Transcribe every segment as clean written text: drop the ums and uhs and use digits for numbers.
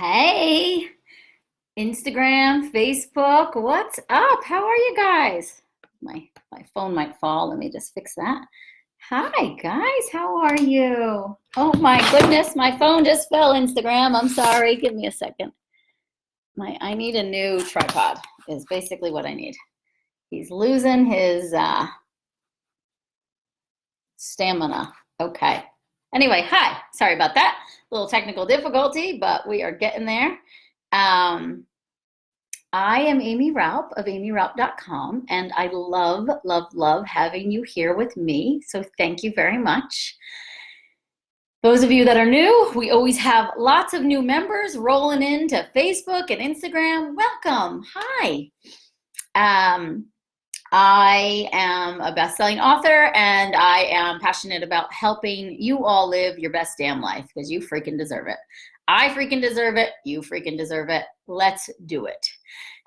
Hey, Instagram, Facebook, what's up? How are you guys? My phone might fall. Let me just fix that. Hi guys, how are you? Oh my goodness, my phone just fell, Instagram. I'm sorry. Give me a second. I need a new tripod is basically what I need. He's losing his stamina. Okay. Anyway, hi. Sorry about that. A little technical difficulty, but we are getting there. I am Aimee Raupp of aimeeraupp.com, and I love, love, love having you here with me. So thank you very much. Those of you that are new, we always have lots of new members rolling into Facebook and Instagram. Welcome. Hi. I am a best-selling author, and I am passionate about helping you all live your best damn life because you freaking deserve it. I freaking deserve it. You freaking deserve it. Let's do it.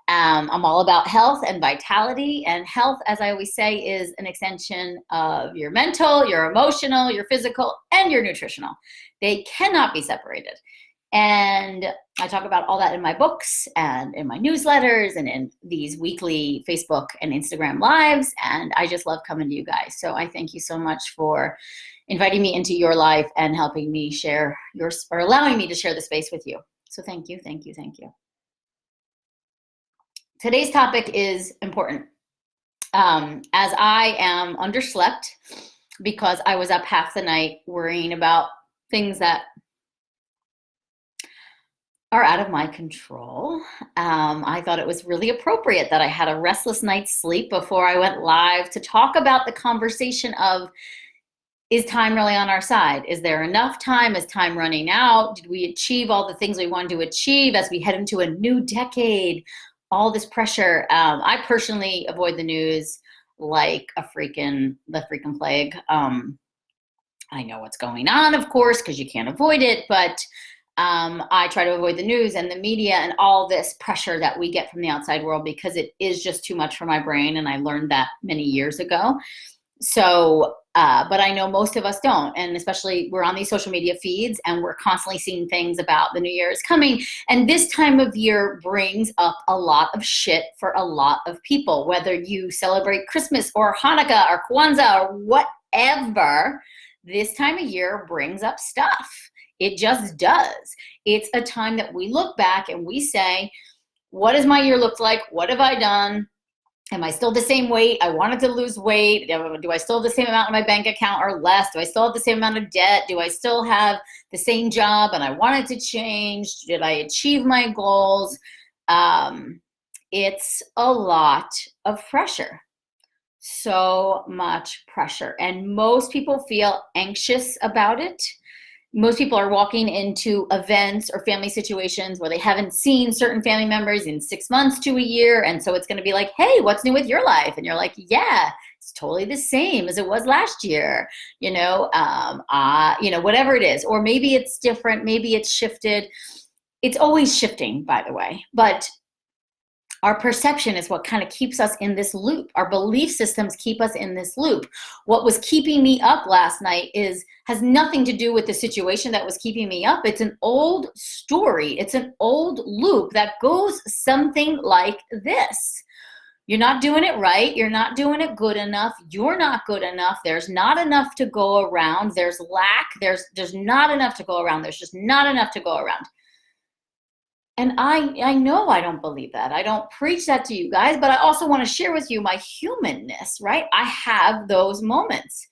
I'm all about health and vitality, and health, as I always say, is an extension of your mental, your emotional, your physical, and your nutritional. They cannot be separated. And I talk about all that in my books and in my newsletters and in these weekly Facebook and Instagram lives. And I just love coming to you guys. So I thank you so much for inviting me into your life and helping me share or allowing me to share the space with you. So thank you, thank you, thank you. Today's topic is important. As I am underslept because I was up half the night worrying about things that are out of my control. I thought it was really appropriate that I had a restless night's sleep before I went live to talk about the conversation of, is time really on our side? Is there enough time? Is time running out? Did we achieve all the things we wanted to achieve as we head into a new decade? All this pressure. I personally avoid the news like the freaking plague. I know what's going on, of course, because you can't avoid it, but I try to avoid the news and the media and all this pressure that we get from the outside world because it is just too much for my brain, and I learned that many years ago. So, but I know most of us don't, and especially we're on these social media feeds and we're constantly seeing things about the new year is coming. And this time of year brings up a lot of shit for a lot of people, whether you celebrate Christmas or Hanukkah or Kwanzaa or whatever. This time of year brings up stuff. It just does. It's a time that we look back and we say, what does my year look like? What have I done? Am I still the same weight? I wanted to lose weight. Do I still have the same amount in my bank account or less? Do I still have the same amount of debt? Do I still have the same job and I wanted to change? Did I achieve my goals? It's a lot of pressure. So much pressure. And most people feel anxious about it. Most people are walking into events or family situations where they haven't seen certain family members in 6 months to a year. And so it's going to be like, hey, what's new with your life? And you're like, yeah, it's totally the same as it was last year, whatever it is. Or maybe it's different. Maybe it's shifted. It's always shifting, by the way. But our perception is what kind of keeps us in this loop. Our belief systems keep us in this loop. What was keeping me up last night has nothing to do with the situation that was keeping me up. It's an old story. It's an old loop that goes something like this. You're not doing it right. You're not doing it good enough. You're not good enough. There's not enough to go around. There's lack. There's not enough to go around. There's just not enough to go around. And I know I don't believe that. I don't preach that to you guys, but I also want to share with you my humanness, right? I have those moments.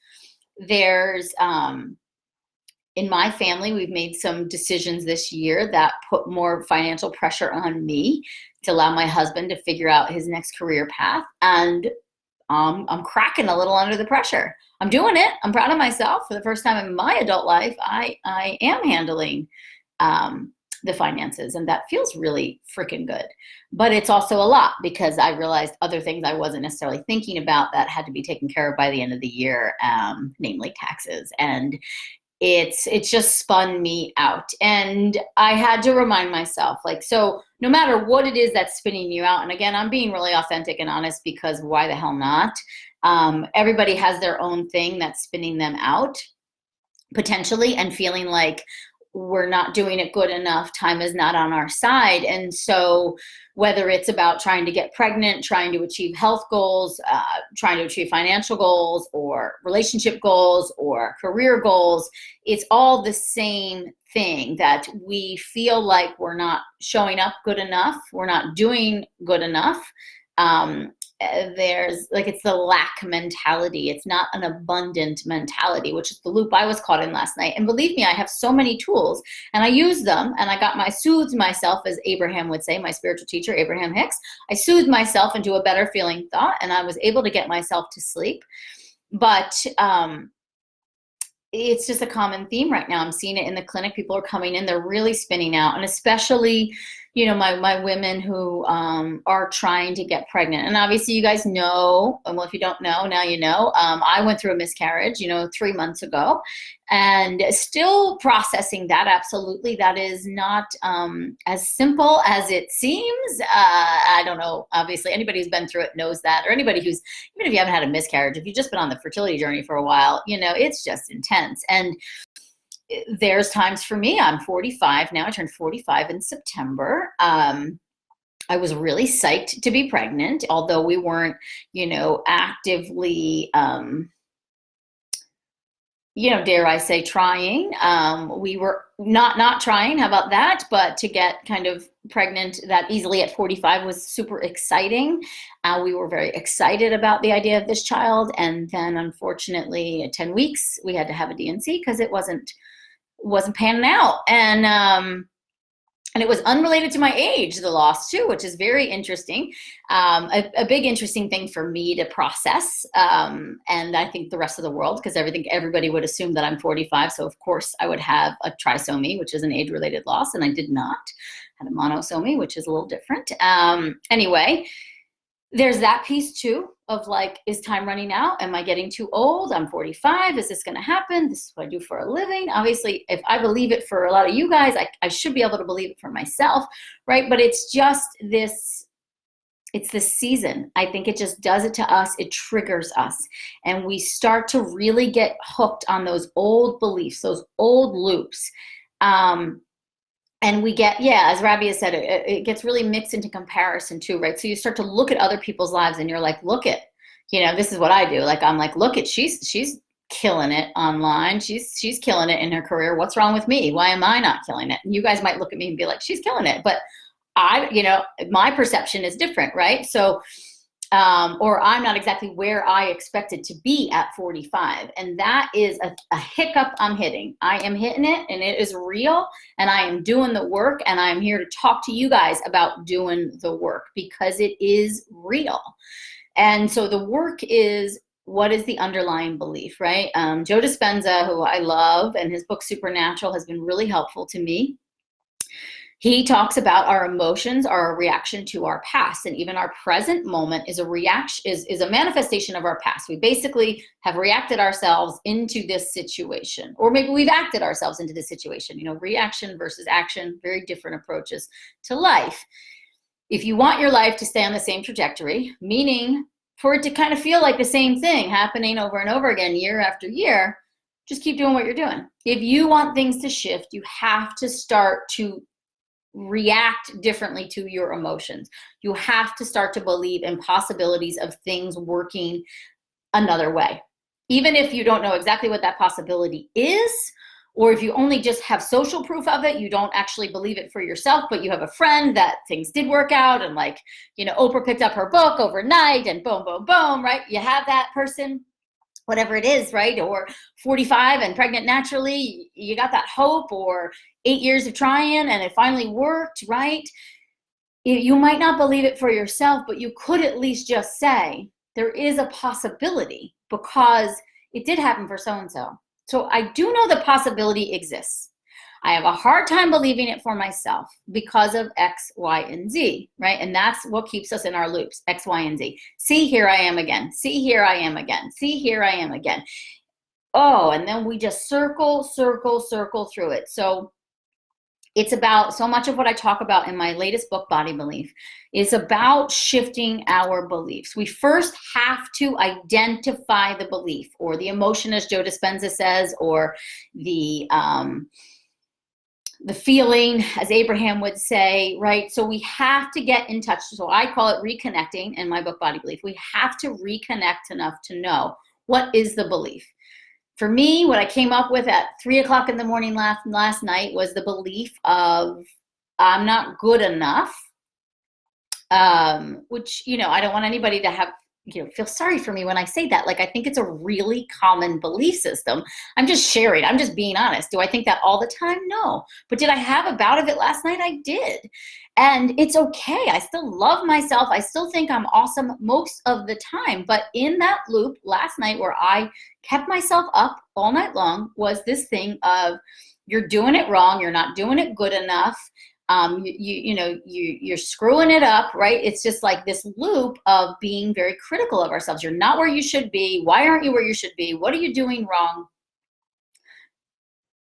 There's, in my family, we've made some decisions this year that put more financial pressure on me to allow my husband to figure out his next career path. And I'm cracking a little under the pressure. I'm doing it. I'm proud of myself. For the first time in my adult life, I am handling the finances, and that feels really freaking good. But it's also a lot because I realized other things I wasn't necessarily thinking about that had to be taken care of by the end of the year, namely taxes. And it's just spun me out. And I had to remind myself, so no matter what it is that's spinning you out, and again, I'm being really authentic and honest because why the hell not? Everybody has their own thing that's spinning them out potentially and feeling like we're not doing it good enough, time is not on our side. And so whether it's about trying to get pregnant, trying to achieve health goals, trying to achieve financial goals or relationship goals or career goals, it's all the same thing, that we feel like we're not showing up good enough, we're not doing good enough. There's like, it's the lack mentality. It's not an abundant mentality, which is the loop I was caught in last night. And believe me, I have so many tools and I use them, and I soothed myself, as Abraham would say, my spiritual teacher, Abraham Hicks. I soothed myself into a better feeling thought, and I was able to get myself to sleep. But, it's just a common theme right now. I'm seeing it in the clinic. People are coming in, they're really spinning out. And especially, you know, my women who are trying to get pregnant. And obviously you guys know, and well, if you don't know, now you know, I went through a miscarriage, you know, 3 months ago, and still processing that. Absolutely. That is not as simple as it seems. I don't know, obviously anybody who's been through it knows that, or anybody who's, even if you haven't had a miscarriage, if you've just been on the fertility journey for a while, you know, it's just intense. And there's times for me, I'm 45 now, I turned 45 in September. I was really psyched to be pregnant, although we weren't, you know, actively, you know, dare I say, trying. We were not trying, how about that? But to get kind of pregnant that easily at 45 was super exciting. We were very excited about the idea of this child. And then unfortunately at 10 weeks, we had to have a D&C because it wasn't panning out. And it was unrelated to my age, the loss too, which is very interesting. A big interesting thing for me to process. And I think the rest of the world, because everybody would assume that I'm 45. So of course I would have a trisomy, which is an age-related loss. And I did not. I had a monosomy, which is a little different. Anyway, there's that piece too of like, is time running out? Am I getting too old? I'm 45. Is this going to happen? This is what I do for a living. Obviously, if I believe it for a lot of you guys, I should be able to believe it for myself, right? But it's just this, it's this season. I think it just does it to us. It triggers us. And we start to really get hooked on those old beliefs, those old loops. And we get, yeah, as Rabia said, it gets really mixed into comparison too, right? So you start to look at other people's lives and you're like, look at, you know, this is what I do. Like, I'm like, look at, she's killing it online. She's killing it in her career. What's wrong with me? Why am I not killing it? And you guys might look at me and be like, she's killing it. But you know, my perception is different, right? So, or I'm not exactly where I expected to be at 45. And that is a hiccup I'm hitting. I am hitting it, and it is real, and I am doing the work, and I'm here to talk to you guys about doing the work because it is real. And so the work is, what is the underlying belief, right? Joe Dispenza, who I love, and his book Supernatural has been really helpful to me. He talks about our emotions are a reaction to our past, and even our present moment is a reaction, is a manifestation of our past. We basically have reacted ourselves into this situation, or maybe we've acted ourselves into this situation. You know, reaction versus action, very different approaches to life. If you want your life to stay on the same trajectory, meaning for it to kind of feel like the same thing happening over and over again, year after year, just keep doing what you're doing. If you want things to shift, you have to start to react differently to your emotions. You have to start to believe in possibilities of things working another way. Even if you don't know exactly what that possibility is, or if you only just have social proof of it, you don't actually believe it for yourself, but you have a friend that things did work out, and like, you know, Oprah picked up her book overnight and boom, boom, boom, right? You have that person, whatever it is, right? Or 45 and pregnant naturally, you got that hope, or 8 years of trying and it finally worked, right? You might not believe it for yourself, but you could at least just say, there is a possibility because it did happen for so-and-so. So I do know the possibility exists. I have a hard time believing it for myself because of X, Y, and Z, right? And that's what keeps us in our loops, X, Y, and Z. See, here I am again. See, here I am again. See, here I am again. Oh, and then we just circle through it. So it's about, so much of what I talk about in my latest book, Body Belief, is about shifting our beliefs. We first have to identify the belief or the emotion, as Joe Dispenza says, or the the feeling, as Abraham would say, right? So we have to get in touch. So I call it reconnecting in my book, Body Belief. We have to reconnect enough to know what is the belief. For me, what I came up with at 3 o'clock in the morning last night was the belief of I'm not good enough, which, you know, I don't want anybody to have, you know, feel sorry for me when I say that. Like, I think it's a really common belief system. I'm just sharing. I'm just being honest. Do I think that all the time? No. But did I have a bout of it last night? I did. And it's okay. I still love myself. I still think I'm awesome most of the time. But in that loop last night where I kept myself up all night long was this thing of you're doing it wrong. You're not doing it good enough. You're screwing it up, right? It's just like this loop of being very critical of ourselves. You're not where you should be. Why aren't you where you should be? What are you doing wrong?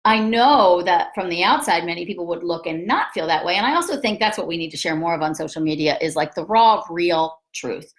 I know that from the outside, many people would look and not feel that way. And I also think that's what we need to share more of on social media is like the raw, real truth.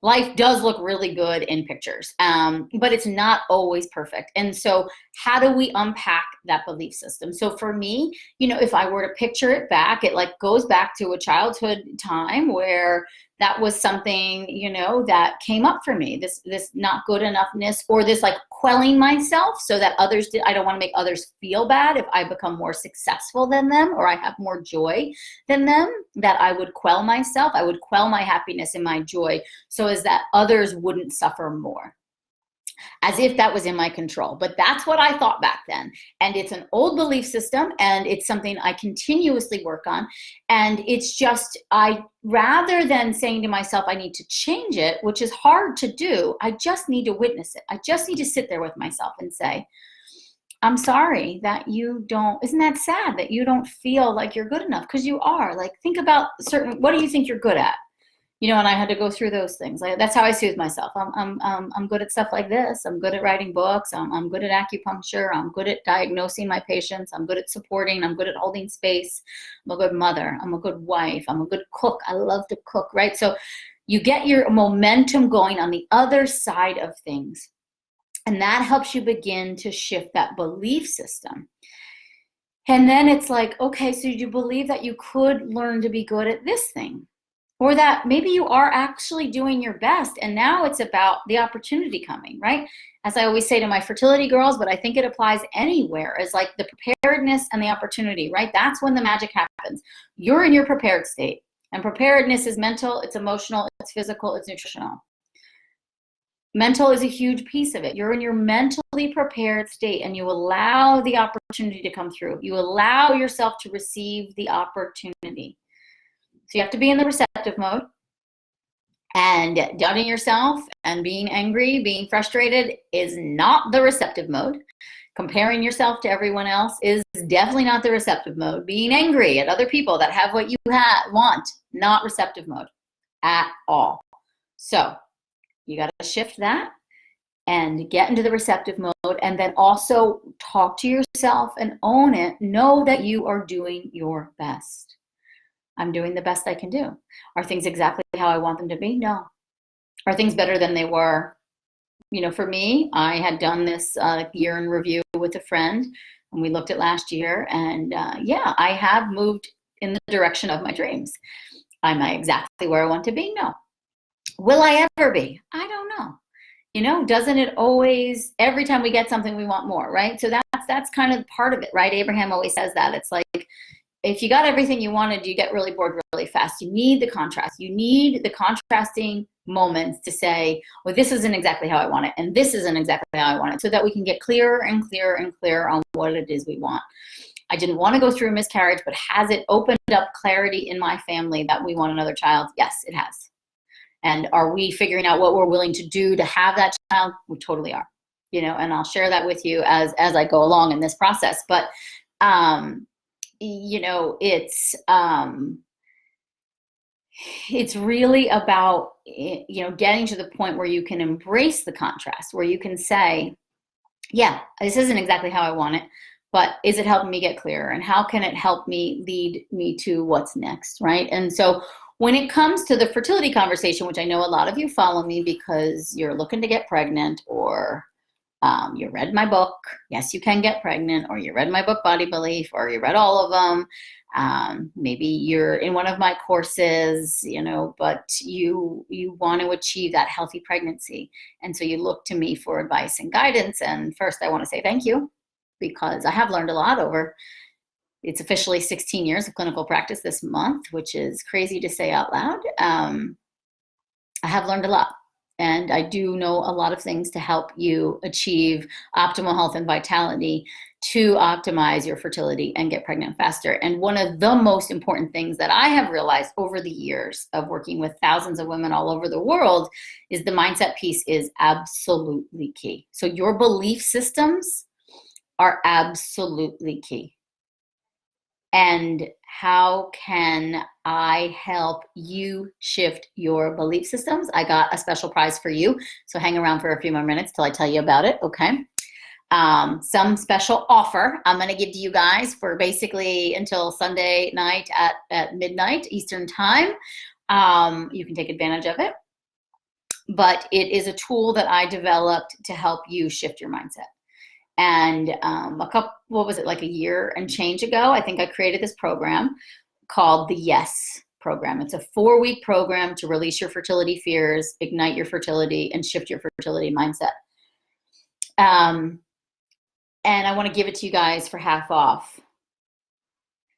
Life does look really good in pictures, but it's not always perfect. And so how do we unpack that belief system? So for me, you know, if I were to picture it back, it like goes back to a childhood time where that was something, you know, that came up for me, this not good enoughness, or this like quelling myself so that others did. I don't want to make others feel bad if I become more successful than them or I have more joy than them, that I would quell myself. I would quell my happiness and my joy so as that others wouldn't suffer more, as if that was in my control. But that's what I thought back then. And it's an old belief system, and it's something I continuously work on. And it's just, rather than saying to myself, I need to change it, which is hard to do, I just need to witness it. I just need to sit there with myself and say, I'm sorry that you don't, isn't that sad that you don't feel like you're good enough? Because you are. Like, think about what do you think you're good at? You know, and I had to go through those things. That's how I soothe myself. I'm good at stuff like this. I'm good at writing books. I'm good at acupuncture. I'm good at diagnosing my patients. I'm good at supporting. I'm good at holding space. I'm a good mother. I'm a good wife. I'm a good cook. I love to cook, right? So you get your momentum going on the other side of things. And that helps you begin to shift that belief system. And then it's like, okay, so you believe that you could learn to be good at this thing. Or that maybe you are actually doing your best, and now it's about the opportunity coming, right? As I always say to my fertility girls, but I think it applies anywhere, is like the preparedness and the opportunity, right? That's when the magic happens. You're in your prepared state, and preparedness is mental, it's emotional, it's physical, it's nutritional. Mental is a huge piece of it. You're in your mentally prepared state, and you allow the opportunity to come through. You allow yourself to receive the opportunity. So you have to be in the receptive mode, and doubting yourself and being angry, being frustrated is not the receptive mode. Comparing yourself to everyone else is definitely not the receptive mode. Being angry at other people that have what you want, not receptive mode at all. So you got to shift that and get into the receptive mode, and then also talk to yourself and own it. Know that you are doing your best. I'm doing the best I can do. Are things exactly how I want them to be? No. Are things better than they were? You know, for me, I had done this year in review with a friend, and we looked at last year, and yeah, I have moved in the direction of my dreams. Am I exactly where I want to be? No. Will I ever be? I don't know. You know, doesn't it always, every time we get something, we want more, right? So that's kind of part of it, right? Abraham always says that. It's like, if you got everything you wanted, you get really bored really fast. You need the contrast. You need the contrasting moments to say, well, this isn't exactly how I want it, and this isn't exactly how I want it, so that we can get clearer and clearer and clearer on what it is we want. I didn't want to go through a miscarriage, but has it opened up clarity in my family that we want another child? Yes, it has. And are we figuring out what we're willing to do to have that child? We totally are. You know, and I'll share that with you as I go along in this process. But you know, it's really about, you know, getting to the point where you can embrace the contrast, where you can say, yeah, this isn't exactly how I want it, but is it helping me get clearer? And how can it help me lead me to what's next, right? And so when it comes to the fertility conversation, which I know a lot of you follow me because you're looking to get pregnant, or You read my book, Yes, You Can Get Pregnant, or you read my book, Body Belief, or you read all of them. Maybe you're in one of my courses, but you want to achieve that healthy pregnancy. And so you look to me for advice and guidance. And first, I want to say thank you, because I have learned a lot over, it's officially 16 years of clinical practice this month, which is crazy to say out loud. I have learned a lot. And I do know a lot of things to help you achieve optimal health and vitality to optimize your fertility and get pregnant faster. And one of the most important things that I have realized over the years of working with thousands of women all over the world is the mindset piece is absolutely key. So your belief systems are absolutely key. And how can I help you shift your belief systems? I got a special prize for you. So hang around for a few more minutes till I tell you about it, okay? Some special offer I'm going to give to you guys for basically until Sunday night at midnight Eastern time. You can take advantage of it. But it is a tool that I developed to help you shift your mindset. And like a year and change ago, I think I created this program called the Yes program. It's a 4-week program to release your fertility fears, ignite your fertility, and shift your fertility mindset. And I want to give it to you guys for half off.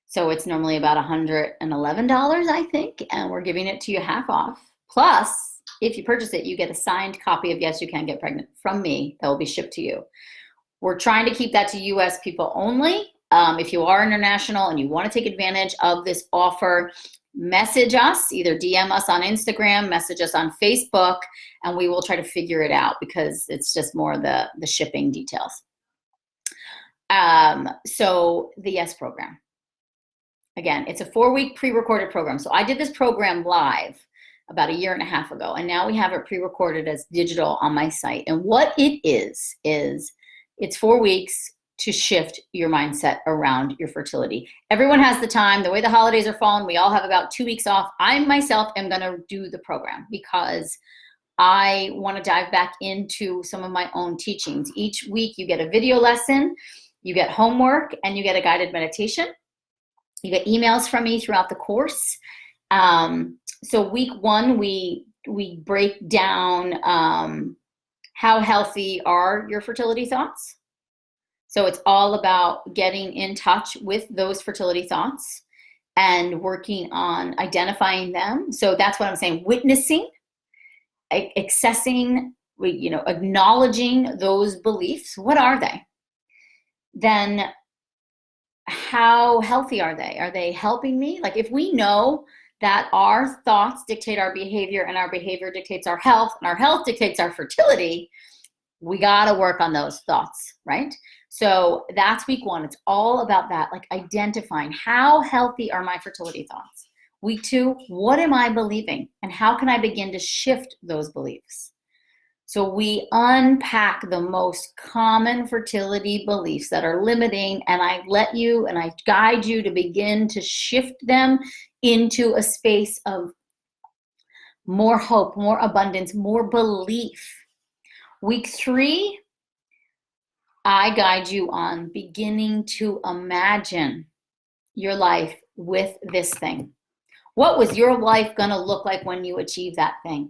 So it's normally about $111, I think, and we're giving it to you half off. Plus, if you purchase it, you get a signed copy of Yes, You Can Get Pregnant from me that will be shipped to you. We're trying to keep that to US people only. If you are international and you want to take advantage of this offer, message us, either DM us on Instagram, message us on Facebook, and we will try to figure it out because it's just more the shipping details. So the Yes program. Again, it's a 4-week pre-recorded program. So I did this program live about a year and a half ago, and now we have it pre-recorded as digital on my site. And what it is it's 4 weeks to shift your mindset around your fertility. Everyone has the time. The way the holidays are falling, we all have about 2 weeks off. I myself am going to do the program because I want to dive back into some of my own teachings. Each week you get a video lesson, you get homework, and you get a guided meditation. You get emails from me throughout the course. So week 1, we break down how healthy are your fertility thoughts. So it's all about getting in touch with those fertility thoughts and working on identifying them. So that's what I'm saying, witnessing, accessing, acknowledging those beliefs. What are they? Then how healthy are they? Are they helping me? Like if we know that our thoughts dictate our behavior and our behavior dictates our health and our health dictates our fertility, we got to work on those thoughts, right? So that's week 1. It's all about that, like identifying how healthy are my fertility thoughts. Week 2, what am I believing? And how can I begin to shift those beliefs? So we unpack the most common fertility beliefs that are limiting, and I guide you to begin to shift them into a space of more hope, more abundance, more belief. Week 3, I guide you on beginning to imagine your life with this thing. What was your life going to look like when you achieve that thing?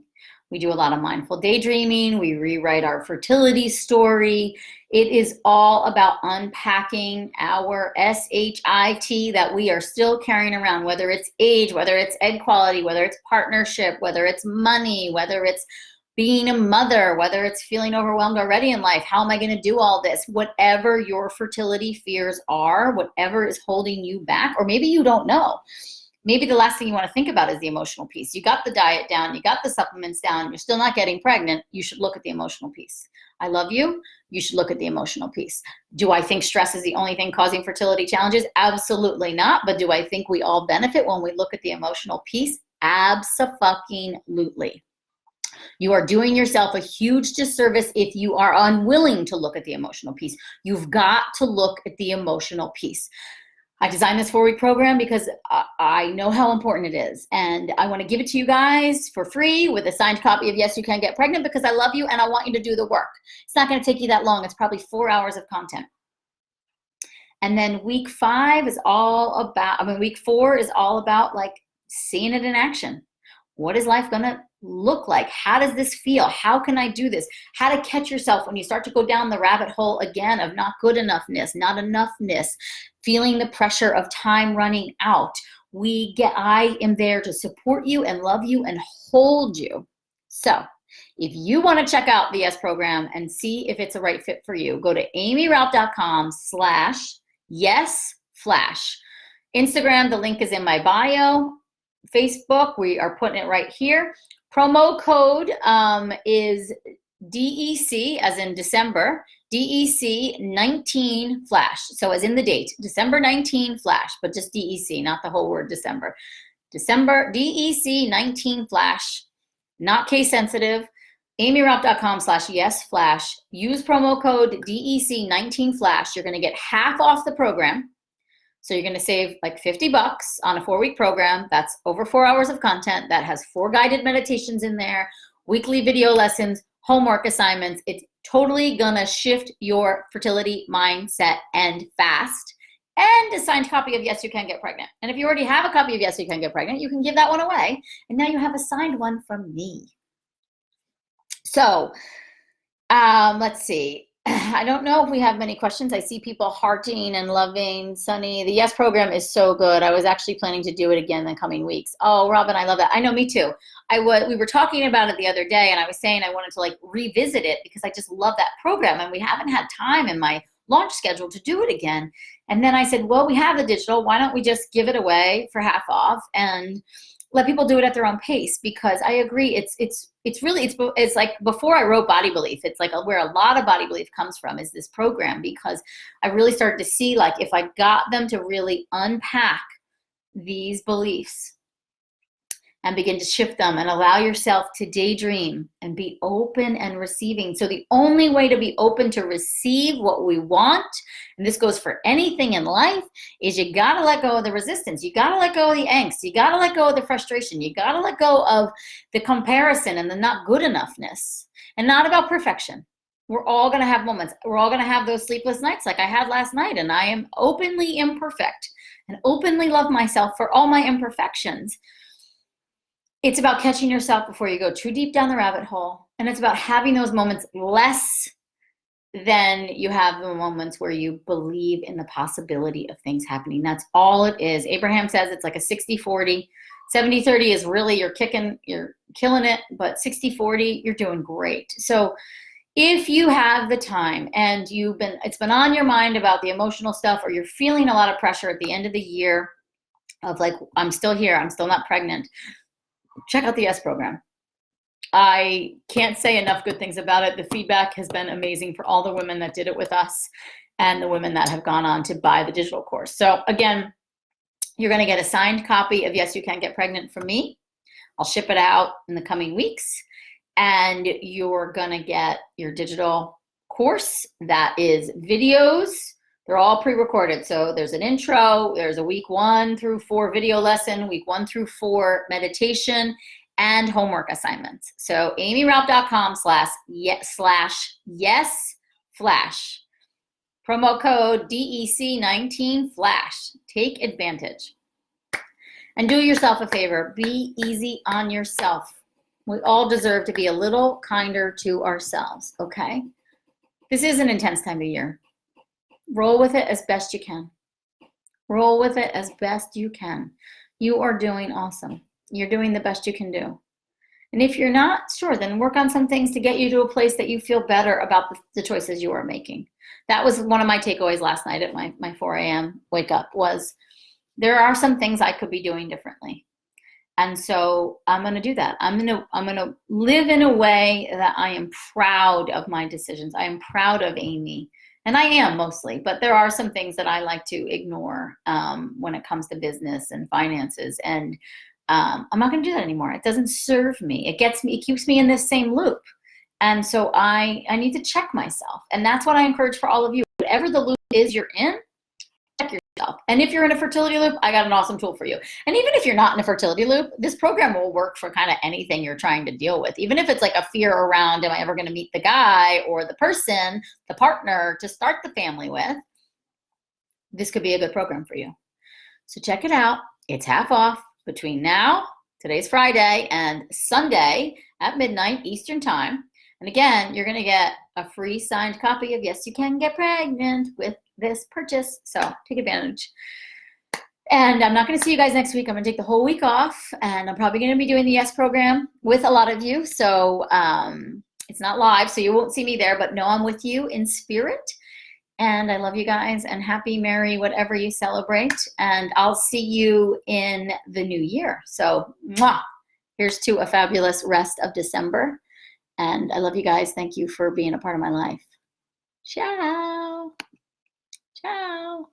We do a lot of mindful daydreaming. We rewrite our fertility story. It is all about unpacking our SHIT that we are still carrying around, whether it's age, whether it's egg quality, whether it's partnership, whether it's money, whether it's being a mother, whether it's feeling overwhelmed already in life. How am I going to do all this? Whatever your fertility fears are, whatever is holding you back, or maybe you don't know. Maybe the last thing you want to think about is the emotional piece. You got the diet down, you got the supplements down, you're still not getting pregnant. You should look at the emotional piece. I love you. You should look at the emotional piece. Do I think stress is the only thing causing fertility challenges? Absolutely not. But do I think we all benefit when we look at the emotional piece? Abso-fucking-lutely. You are doing yourself a huge disservice if you are unwilling to look at the emotional piece. You've got to look at the emotional piece. I designed this 4-week program because I know how important it is. And I want to give it to you guys for free with a signed copy of Yes, You Can Get Pregnant, because I love you and I want you to do the work. It's not going to take you that long. It's probably 4 hours of content. And then week 5 is all about, week 4 is all about like seeing it in action. What is life going to look like? How does this feel? How can I do this? How to catch yourself when you start to go down the rabbit hole again of not good enoughness, not enoughness, feeling the pressure of time running out. I am there to support you and love you and hold you. So if you want to check out the Yes program and see if it's a right fit for you, go to aimeeraupp.com/yesflash. Instagram, the link is in my bio. Facebook, we are putting it right here. Promo code is DEC, as in December, DEC 19 flash. So as in the date, December 19 flash, but just DEC, not the whole word December. December, DEC 19 flash, not case sensitive. aimeeraupp.com/yesflash. Use promo code DEC 19 flash. You're going to get half off the program. So you're going to save like $50 on a 4-week program. That's over 4 hours of content that has 4 guided meditations in there, weekly video lessons, homework assignments. It's totally going to shift your fertility mindset and fast. And a signed copy of Yes, You Can Get Pregnant. And if you already have a copy of Yes, You Can Get Pregnant, you can give that one away. And now you have a signed one from me. So let's see. I don't know if we have many questions. I see people hearting and loving. Sunny, the Yes program is so good. I was actually planning to do it again in the coming weeks. Oh, Robin, I love that. I know, me too. We were talking about it the other day, and I was saying I wanted to like revisit it because I just love that program, and we haven't had time in my launch schedule to do it again. And then I said, well, we have the digital. Why don't we just give it away for half off and let people do it at their own pace? Because I agree, it's like before I wrote Body Belief, it's like where a lot of Body Belief comes from is this program, because I really started to see like if I got them to really unpack these beliefs and begin to shift them and allow yourself to daydream and be open and receiving. So the only way to be open to receive what we want, and this goes for anything in life, is you gotta let go of the resistance. You gotta let go of the angst. You gotta let go of the frustration. You gotta let go of the comparison and the not good enoughness. And not about perfection. We're all gonna have moments. We're all gonna have those sleepless nights like I had last night, and I am openly imperfect and openly love myself for all my imperfections. It's about catching yourself before you go too deep down the rabbit hole. And it's about having those moments less than you have the moments where you believe in the possibility of things happening. That's all it is. Abraham says it's like a 60-40. 70-30 is really you're killing it, but 60-40, you're doing great. So if you have the time and it's been on your mind about the emotional stuff, or you're feeling a lot of pressure at the end of the year of like, I'm still here, I'm still not pregnant, check out the Yes program. I can't say enough good things about it. The feedback has been amazing for all the women that did it with us and the women that have gone on to buy the digital course. So again, you're going to get a signed copy of Yes, You Can Get Pregnant from me. I'll ship it out in the coming weeks, and you're going to get your digital course that is videos. They're all pre-recorded. So there's an intro, there's a week 1 through 4 video lesson, week 1 through 4 meditation, and homework assignments. So aimeeraupp.com/yesflash. Promo code DEC19flash. Take advantage. And do yourself a favor. Be easy on yourself. We all deserve to be a little kinder to ourselves, okay? This is an intense time of year. Roll with it as best you can. Roll with it as best you can. You are doing awesome. You're doing the best you can do. And if you're not, sure, then work on some things to get you to a place that you feel better about the choices you are making. That was one of my takeaways last night at my 4 a.m. wake up, was there are some things I could be doing differently. And so I'm going to do that. I'm going to live in a way that I am proud of my decisions. I am proud of Aimee. And I am mostly, but there are some things that I like to ignore when it comes to business and finances. And I'm not going to do that anymore. It doesn't serve me. It keeps me in this same loop. And so I need to check myself. And that's what I encourage for all of you. Whatever the loop is you're in, check yourself. And if you're in a fertility loop, I got an awesome tool for you. And even if you're not in a fertility loop, this program will work for kind of anything you're trying to deal with. Even if it's like a fear around, am I ever going to meet the guy or the person, the partner to start the family with, this could be a good program for you. So check it out. It's half off between now, today's Friday, and Sunday at midnight Eastern time. And again, you're going to get a free signed copy of Yes, You Can Get Pregnant with this purchase. So take advantage. And I'm not going to see you guys next week. I'm going to take the whole week off, and I'm probably going to be doing the Yes program with a lot of you. So it's not live, so you won't see me there, but know I'm with you in spirit. And I love you guys, and happy, merry, whatever you celebrate. And I'll see you in the new year. So mwah, here's to a fabulous rest of December. And I love you guys. Thank you for being a part of my life. Ciao. Ciao.